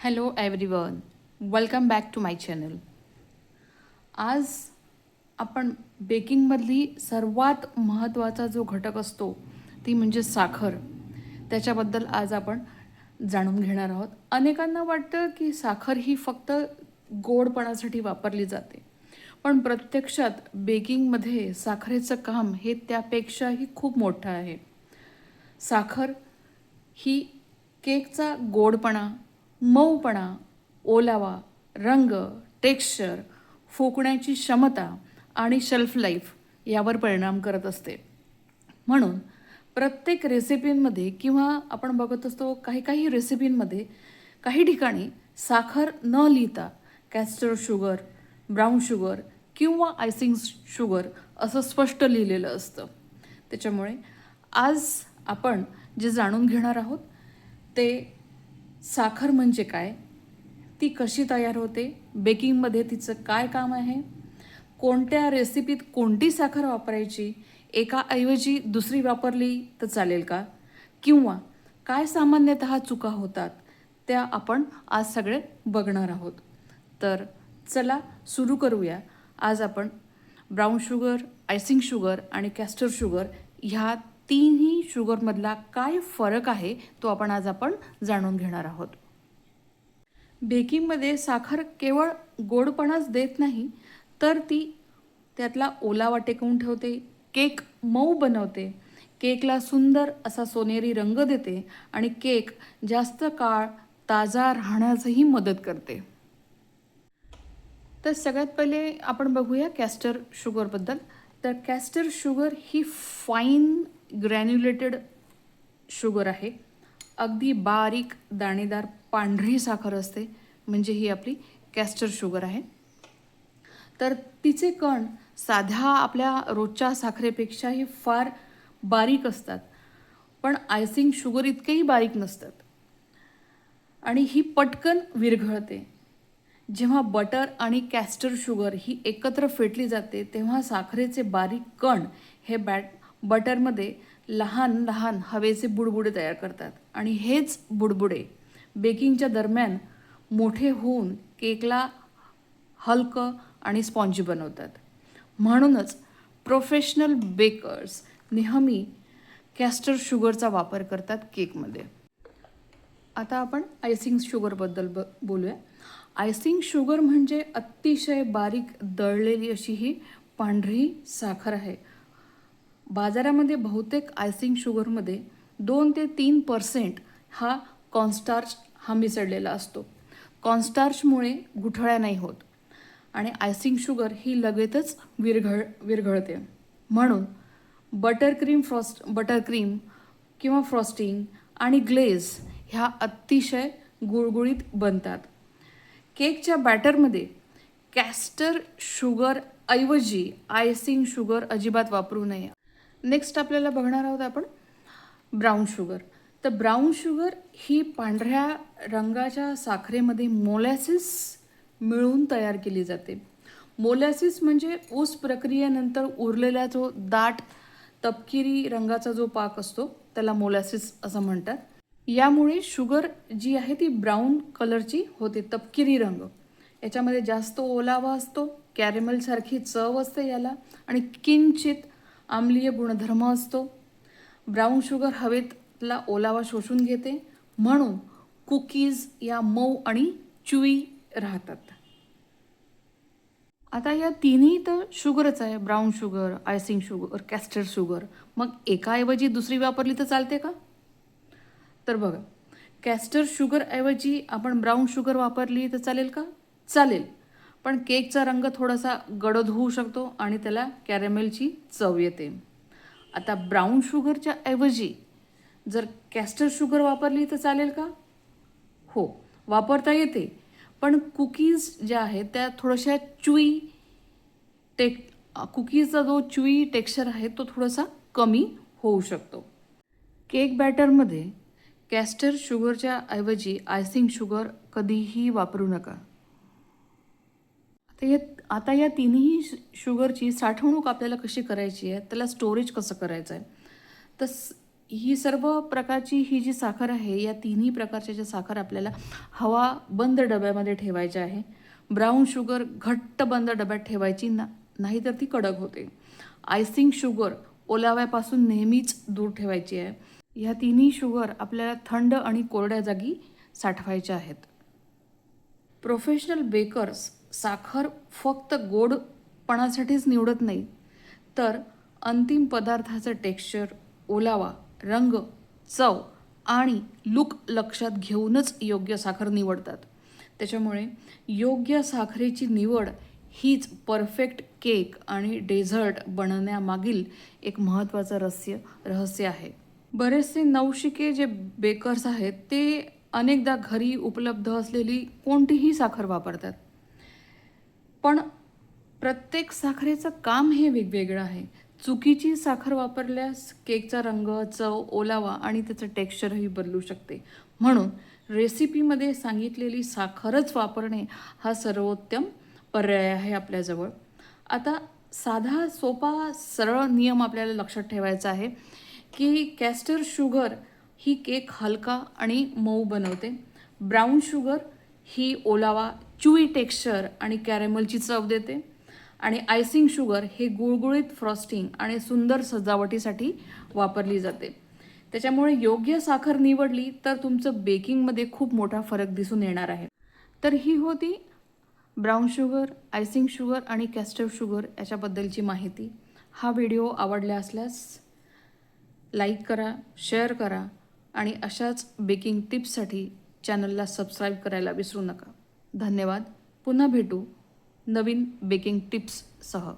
Hello everyone, welcome back to my channel. आज आपण बेकिंगमधली सर्वात महत्त्वाचा जो घटक असतो ती म्हणजे साखर. त्याच्याबद्दल आज आपण जाणून घेणार आहोत. अनेकांना वाटतं की साखर ही फक्त गोडपणासाठी वापरली जाते, पण प्रत्यक्षात बेकिंगमध्ये साखरेचं काम हे त्यापेक्षाही खूप मोठं आहे. साखर ही केकचा गोडपणा, मऊपणा, ओलावा, रंग, टेक्स्चर, फुगण्याची क्षमता आणि शेल्फ लाईफ यावर परिणाम करत असते. म्हणून प्रत्येक रेसिपींमध्ये किंवा आपण बघत असतो काही काही रेसिपींमध्ये काही ठिकाणी साखर न लिहिता कॅस्टर शुगर, ब्राऊन शुगर किंवा आयसिंग शुगर असं स्पष्ट लिहिलेलं असतं. त्याच्यामुळे आज आपण जे जाणून घेणार आहोत ते साखर म्हणजे काय, ती कशी तयार होते, बेकिंगमध्ये तिचं काय काम आहे, कोणत्या रेसिपीत कोणती साखर वापरायची, एकाऐवजी दुसरी वापरली तर चालेल का, किंवा काय सामान्यतः चुका होतात त्या आपण आज सगळे बघणार आहोत. तर चला सुरू करूया. आज आपण ब्राऊन शुगर, आयसिंग शुगर आणि कॅस्टर शुगर ह्या तिन्ही शुगरमधला काय फरक आहे तो आज आपण जाणून घेणार आहोत. बेकिंगमध्ये साखर केवळ गोडपणाच देत नाही, तर ती त्यातला ओलावा टेकवून ठेवते, केक मऊ बनवते, केकला सुंदर असा सोनेरी रंग देते आणि केक जास्त काळ ताजा राहण्यासही मदत करते. तर सगळ्यात पहिले आपण बघूया कॅस्टर शुगरबद्दल. तर कॅस्टर शुगर ही फाईन ग्रॅन्युलेटेड शुगर आहे. अगदी बारीक दाणेदार पांढरी साखर असते, म्हणजे ही आपली कॅस्टर शुगर आहे. तर तिचे कण साध्या आपल्या रोजच्या साखरेपेक्षाही फार बारीक असतात, पण आयसिंग शुगर इतकेही बारीक नसतात आणि ही पटकन विरघळते. जेव्हा बटर आणि कॅस्टर शुगर ही एकत्र फेटली जाते तेव्हा साखरेचे बारीक कण हे बटरमध्ये लहान लहान हवेचे बुडबुडे तयार करतात आणि हेच बुडबुडे बेकिंगच्या दरम्यान मोठे होऊन केकला हलकं आणि स्पॉन्जी बनवतात. म्हणूनच प्रोफेशनल बेकर्स नेहमी कॅस्टर शुगरचा वापर करतात केकमध्ये. आता आपण आयसिंग शुगरबद्दल बोलूया. आयसिंग शुगर म्हणजे अतिशय बारीक दळलेली अशी ही पांढरी साखर आहे. बाजारामध्ये बहुतेक आयसिंग शुगरमध्ये 2 ते 3% हा कॉर्नस्टार्च हा मिसळलेला असतो. कॉर्नस्टार्चमुळे गुठळ्या नाही होत आणि आयसिंग शुगर ही लगेचच विरघळते. म्हणून बटर क्रीम किंवा फ्रॉस्टिंग आणि ग्लेझ ह्या अतिशय गुळगुळीत बनतात. केकच्या बॅटरमध्ये कॅस्टर शुगर ऐवजी आयसिंग शुगर अजिबात वापरू नये. नेक्स्ट आपल्याला बघणार आहोत आपण ब्राऊन शुगर. तर ब्राऊन शुगर ही पांढऱ्या रंगाच्या साखरेमध्ये मोलॅसिस मिळून तयार केली जाते. मोलॅसिस म्हणजे ऊस प्रक्रियेनंतर उरलेला जो दाट तपकिरी रंगाचा जो पाक असतो त्याला मोलॅसिस असं म्हणतात. यामुळे शुगर जी आहे ती ब्राऊन कलरची होते, तपकिरी रंग. याच्यामध्ये जास्त ओलावा असतो, कॅरेमलसारखी चव असते याला आणि किंचित आम्लीय गुणधर्म असतो. ब्राऊन शुगर हवेतला ओलावा शोषून घेते, म्हणून कुकीज या मऊ आणि च्युई राहतात. आता या तिन्ही तर शुगरच आहे, brown sugar, icing sugar, castor sugar. मग एकाऐवजी दुसरी वापरली तर चालते का? तर बघा, कॅस्टर शुगरऐवजी आपण ब्राऊन शुगर वापरली तर चालेल का? चालेल, पण केकचा रंग थोडासा गडद होऊ शकतो आणि त्याला कॅरेमेलची चव येते. आता ब्राऊन शुगरच्या ऐवजी जर कॅस्टर शुगर वापरली तर चालेल का? हो, वापरता येते, पण कुकीज ज्या आहेत त्या थोड्याशा कुकीजचा जो च्युई टेक्स्चर आहे तो थोडासा कमी होऊ शकतो. केक बॅटरमध्ये कॅस्टर शुगरच्या ऐवजी आयसिंग शुगर कधीही वापरू नका. आता या तिन्ही शुगरची साठवणूक आपल्याला कशी करायची आहे, त्याला स्टोरेज कसं करायचं आहे. तर ही सर्व प्रकारची ही जी साखर आहे, या तिन्ही प्रकारच्या ज्या साखर आपल्याला हवा बंद डब्यामध्ये ठेवायच्या आहे. ब्राऊन शुगर घट्ट बंद डब्यात ठेवायची नाहीतर ती कडक होते. आयसिंग शुगर ओलाव्यापासून नेहमीच दूर ठेवायची आहे. ह्या तिन्ही शुगर आपल्याला थंड आणि कोरड्या जागी साठवायच्या आहेत. प्रोफेशनल बेकर्स साखर फक्त गोडपणासाठीच निवडत नाही, तर अंतिम पदार्थाचं टेक्स्चर, ओलावा, रंग, चव आणि लूक लक्षात घेऊनच योग्य साखर निवडतात. त्याच्यामुळे योग्य साखरेची निवड हीच परफेक्ट केक आणि डेझर्ट बनवण्यामागील एक महत्त्वाचं रहस्य आहे. बरेचसे नवशिके जे बेकर्स आहेत ते अनेकदा घरी उपलब्ध असलेली कोणतीही साखर वापरतात. पण प्रत्येक साखरेचं काम हे वेगवेगळं आहे. चुकीची साखर वापरल्यास केकचा रंग, चव, ओलावा आणि त्याचं टेक्स्चरही बदलू शकते. म्हणून रेसिपीमध्ये सांगितलेली साखरच वापरणे हा सर्वोत्तम पर्याय आहे आपल्याजवळ. आता साधा, सोपा, सरळ नियम आपल्याला लक्षात ठेवायचा आहे की कॅस्टर शुगर ही केक हलका आणि मऊ बनवते. ब्राऊन शुगर ही ओलावा, च्युई टेक्स्चर आणि कॅरेमलची चव देते. आणि आयसिंग शुगर हे गुळगुळीत फ्रॉस्टिंग आणि सुंदर सजावटीसाठी वापरली जाते. त्याच्यामुळे योग्य साखर निवडली तर तुमचं बेकिंगमध्ये खूप मोठा फरक दिसून येणार आहे. तर ही होती ब्राऊन शुगर, आयसिंग शुगर आणि कॅस्टर शुगर याच्याबद्दलची माहिती. हा व्हिडिओ आवडला असल्यास लाईक करा, शेअर करा आणि अशाच बेकिंग टिप्ससाठी चॅनलला सबस्क्राईब करायला विसरू नका. धन्यवाद. पुन्हा भेटू नवीन बेकिंग टिप्ससह.